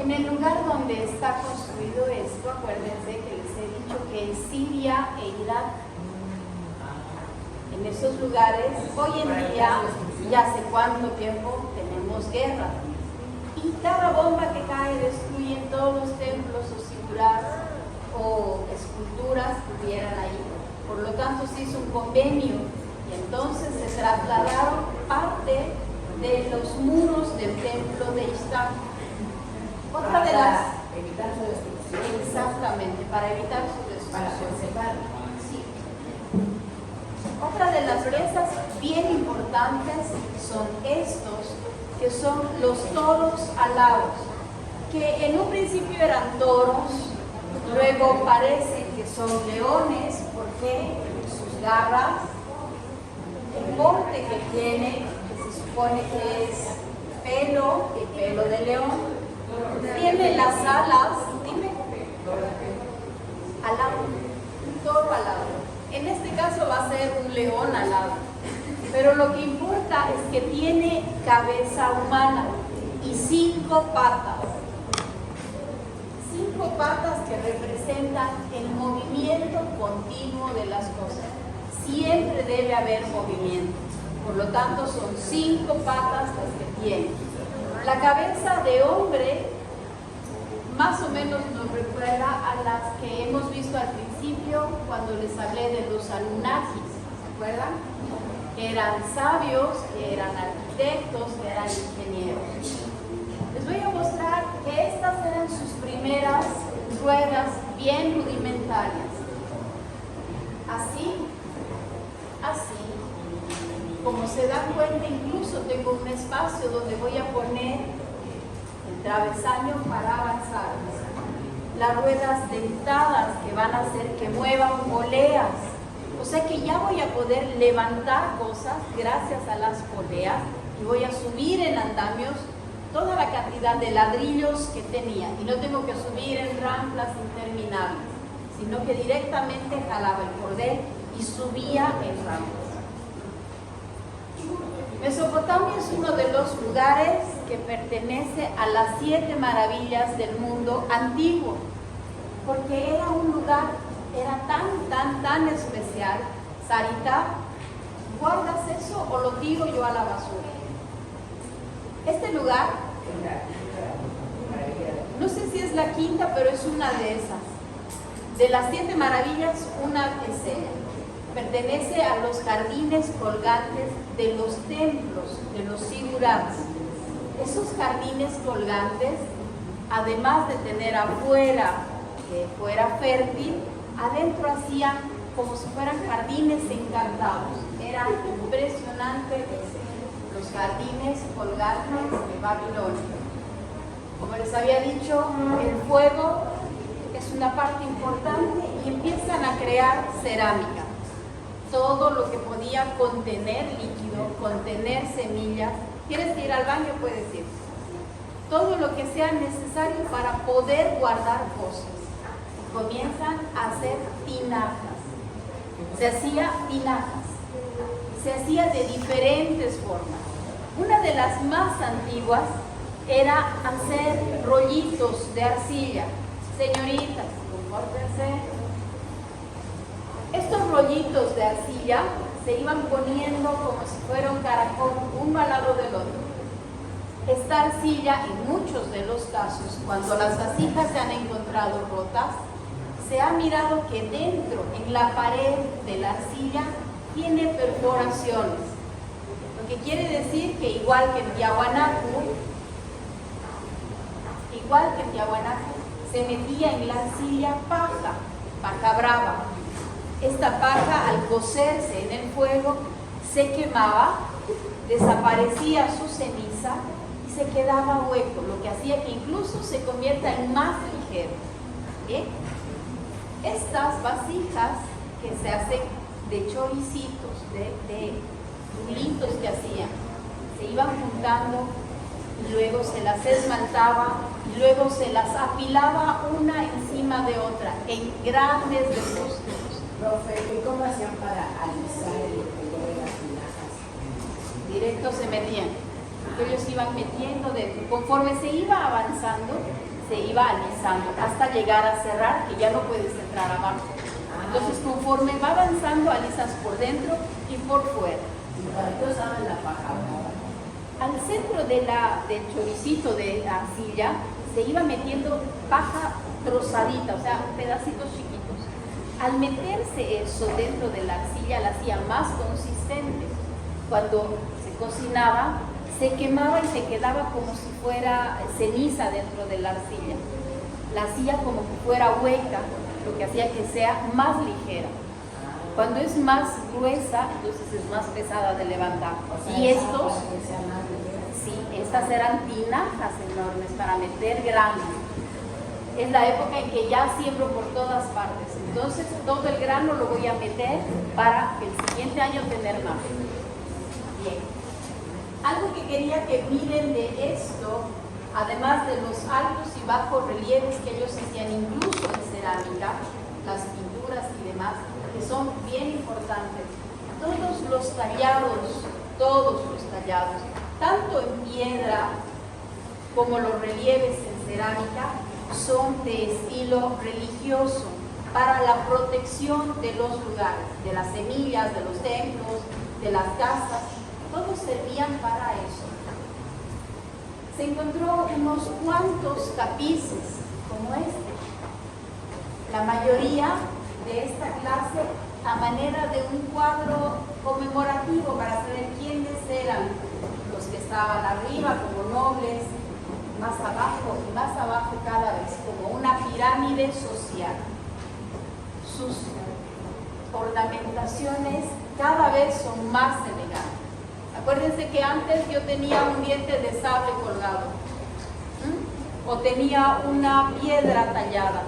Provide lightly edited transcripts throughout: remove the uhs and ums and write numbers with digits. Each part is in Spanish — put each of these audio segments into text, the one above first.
En el lugar donde está construido esto, acuérdense que les he dicho que es Siria e Irak. En esos lugares, hoy en día, ya hace cuánto tiempo tenemos guerra. Y cada bomba que cae destruye todos los templos o figuras o esculturas que hubieran ahí. Por lo tanto, se hizo un convenio y entonces se trasladaron parte de los muros del templo de Istán. Otra de las... evitar su destrucción. Exactamente, para evitar su destrucción. Para conservar. Sí. Otra de las piezas bien importantes son estos, que son los toros alados, que en un principio eran toros, luego parece que son leones, porque sus garras, el porte que tiene, que se supone que es pelo de león, tiene las alas, dime, alado, un toro alado. En este caso va a ser un león alado, pero lo que importa es que tiene cabeza humana y 5 patas. 5 patas que representan el movimiento continuo de las cosas. Siempre debe haber movimiento, por lo tanto son 5 patas las que tiene. La cabeza de hombre más o menos nos recuerda a las que hemos visto al principio cuando les hablé de los Anunnakis, ¿se acuerdan? Que eran sabios, que eran arquitectos, que eran ingenieros. Les voy a mostrar que estas eran sus primeras ruedas bien rudimentarias. Así. Como se dan cuenta, incluso tengo un espacio donde voy a poner el travesaño para avanzar. Las ruedas dentadas que van a hacer que muevan poleas. O sea que ya voy a poder levantar cosas gracias a las poleas y voy a subir en andamios toda la cantidad de ladrillos que tenía. Y no tengo que subir en rampas interminables, sino que directamente jalaba el cordel y subía en rampas. Mesopotamia es uno de los lugares que pertenece a las 7 maravillas del mundo antiguo, porque era un lugar, era tan especial. Sarita, ¿guardas eso o lo tiro yo a la basura? Este lugar, no sé si es la quinta, pero es una de esas. De las 7 maravillas, una es ella. Pertenece a los jardines colgantes de los templos, de los sigurats. Esos jardines colgantes, además de tener afuera que fuera fértil, adentro hacían como si fueran jardines encantados. Era impresionante los jardines colgantes de Babilonia. Como les había dicho, el fuego es una parte importante y empiezan a crear cerámica. Todo lo que podía contener líquido, contener semillas. ¿Quieres ir al baño? Puedes ir. Todo lo que sea necesario para poder guardar cosas. Y comienzan a hacer tinajas. Se hacía tinajas. Se hacía de diferentes formas. Una de las más antiguas era hacer rollitos de arcilla. Señoritas, compórtense. Estos rollitos de arcilla se iban poniendo como si fuera un caracol, uno al lado del otro. Esta arcilla, en muchos de los casos, cuando las vasijas se han encontrado rotas, se ha mirado que dentro, en la pared de la arcilla, tiene perforaciones. Lo que quiere decir que igual que en Tiahuanaco, se metía en la arcilla paja brava. Esta paja, al cocerse en el fuego, se quemaba, desaparecía su ceniza y se quedaba hueco, lo que hacía que incluso se convierta en más ligero. ¿Bien? Estas vasijas que se hacen de choricitos, de rulitos que hacían, se iban juntando y luego se las esmaltaba y luego se las apilaba una encima de otra en grandes depósitos. Profe, ¿y cómo hacían para alisar el pelo de las tinajas? Directo se metían, porque ellos iban metiendo dentro. Conforme se iba avanzando, se iba alisando hasta llegar a cerrar, que ya no puedes entrar abajo. Entonces, conforme va avanzando, alisas por dentro y por fuera. ¿Cuánto saben la paja brava? Al centro del choricito de arcilla se iba metiendo paja trozadita, o sea, pedacitos chiquitos. Al meterse eso dentro de la arcilla, la hacía más consistente. Cuando se cocinaba, se quemaba y se quedaba como si fuera ceniza dentro de la arcilla. La hacía como que fuera hueca, lo que hacía que sea más ligera. Cuando es más gruesa, entonces es más pesada de levantar. O sea, Y estos, que sea más ligera. sí, estas eran tinajas enormes para meter grano. Es la época en que ya siembro por todas partes. Entonces todo el grano lo voy a meter para el siguiente año tener más. Bien. Algo que quería que miren de esto, además de los altos y bajos relieves que ellos hacían incluso en cerámica, las pinturas y demás, que son bien importantes. Todos los tallados, tanto en piedra como los relieves en cerámica, son de estilo religioso para la protección de los lugares, de las semillas, de los templos, de las casas. Todos servían para eso. Se encontró unos cuantos tapices como este. La mayoría de esta clase a manera de un cuadro conmemorativo para saber quiénes eran los que estaban arriba como nobles, más abajo y más abajo cada vez, como una pirámide social. Sus ornamentaciones cada vez son más elegantes. Acuérdense que antes yo tenía un diente de sable colgado, o tenía una piedra tallada,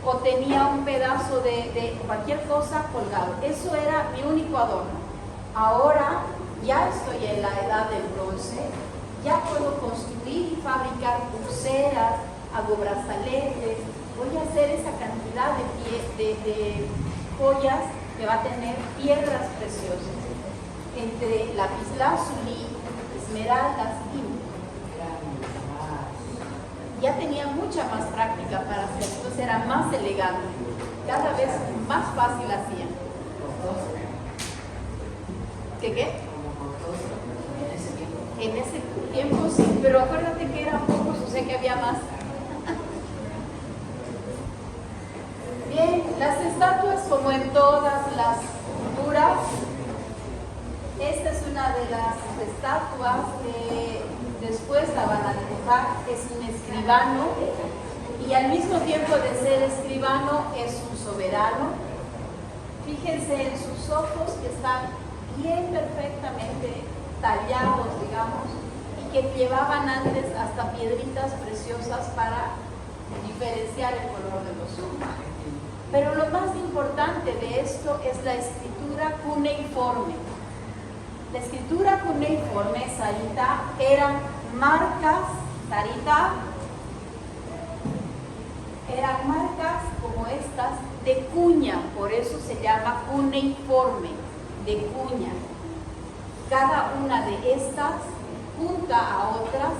o tenía un pedazo de cualquier cosa colgado. Eso era mi único adorno. Ahora ya estoy en la edad del bronce, ya puedo construir y fabricar pulseras, hago brazaletes, voy a hacer esa cantidad de joyas que va a tener piedras preciosas, entre lapislázuli, esmeraldas y ya tenía mucha más práctica para hacer, entonces era más elegante, cada vez más fácil hacían. ¿Qué? En ese tiempo sí, pero acuérdate que eran pocos, o sea que había más. Bien, las estatuas como en todas las culturas, esta es una de las estatuas que después la van a dibujar, es un escribano y al mismo tiempo de ser escribano es un soberano. Fíjense en sus ojos que están bien perfectamente tallados, digamos, y que llevaban antes hasta piedritas preciosas para diferenciar el color de los ojos. Pero lo más importante de esto es la escritura cuneiforme. La escritura cuneiforme, Sarita, eran marcas, Sarita, eran marcas como estas de cuña, por eso se llama cuneiforme, de cuña. Cada una de estas, junta a otras,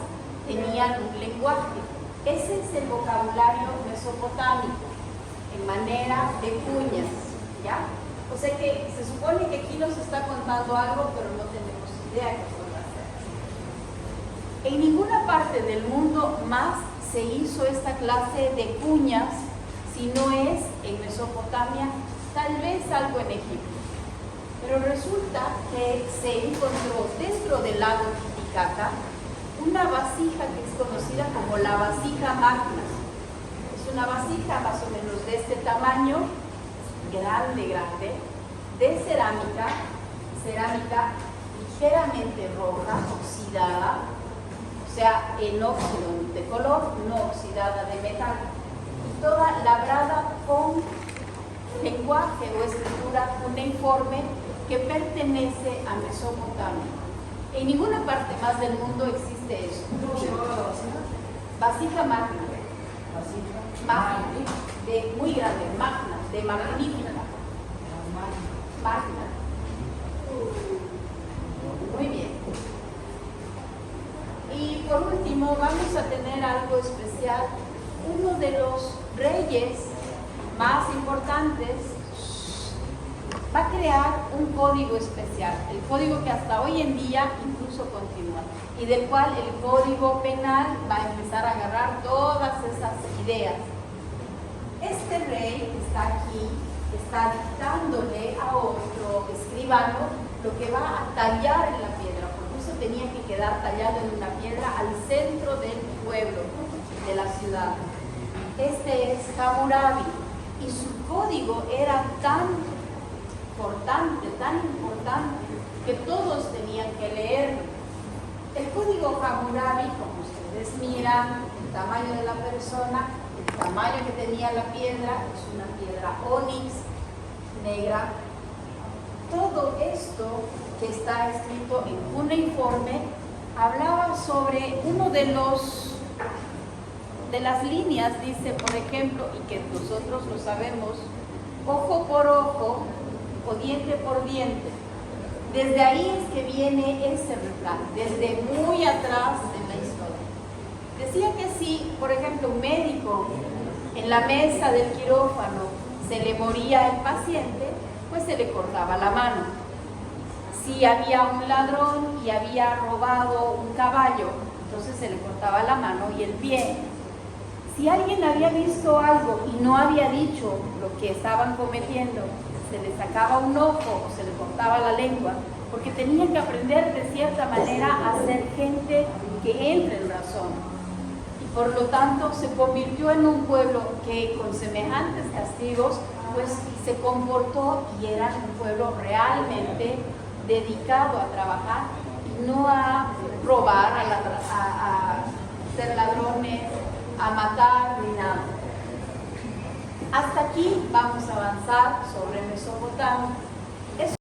tenían un lenguaje. Ese es el vocabulario mesopotámico, en manera de cuñas, ¿ya? O sea que se supone que aquí nos está contando algo, pero no tenemos idea qué son las cosas. En ninguna parte del mundo más se hizo esta clase de cuñas, si no es en Mesopotamia, tal vez algo en Egipto. Pero resulta que se encontró dentro del lago Titicaca una vasija que es conocida como la vasija magna. Es una vasija más o menos de este tamaño, grande, de cerámica ligeramente roja, oxidada, o sea, en óxido de color, no oxidada de metal, y toda labrada con lenguaje o escritura cuneiforme que pertenece a Mesopotamia. En ninguna parte más del mundo existe eso. Vasija magna. Magna, de muy grande, magna, de magnífica. Magna. Muy bien. Y por último vamos a tener algo especial uno de los reyes más importantes va a crear un código especial, el código que hasta hoy en día incluso continúa, y del cual el código penal va a empezar a agarrar todas esas ideas. Este rey que está aquí está dictándole a otro escribano lo que va a tallar en la piedra, porque eso tenía que quedar tallado en una piedra al centro del pueblo, de la ciudad. Este es Hammurabi, y su código era tan importante, que todos tenían que leerlo. El código Hammurabi, como ustedes miran, el tamaño de la persona, el tamaño que tenía la piedra, es una piedra ónix negra. Todo esto que está escrito en cuneiforme hablaba sobre uno de las líneas, dice, por ejemplo, y que nosotros lo sabemos, ojo por ojo o diente por diente. Desde ahí es que viene ese refrán, desde muy atrás en la historia. Decía que si, por ejemplo, un médico en la mesa del quirófano se le moría el paciente, pues se le cortaba la mano. Si había un ladrón y había robado un caballo, entonces se le cortaba la mano y el pie. Si alguien había visto algo y no había dicho lo que estaban cometiendo, se le sacaba un ojo o se le cortaba la lengua, porque tenían que aprender de cierta manera a ser gente que entre en razón. Y por lo tanto se convirtió en un pueblo que con semejantes castigos pues se comportó y era un pueblo realmente dedicado a trabajar y no a robar, a ser ladrones, a matar ni nada. Hasta aquí vamos a avanzar sobre Mesopotamia.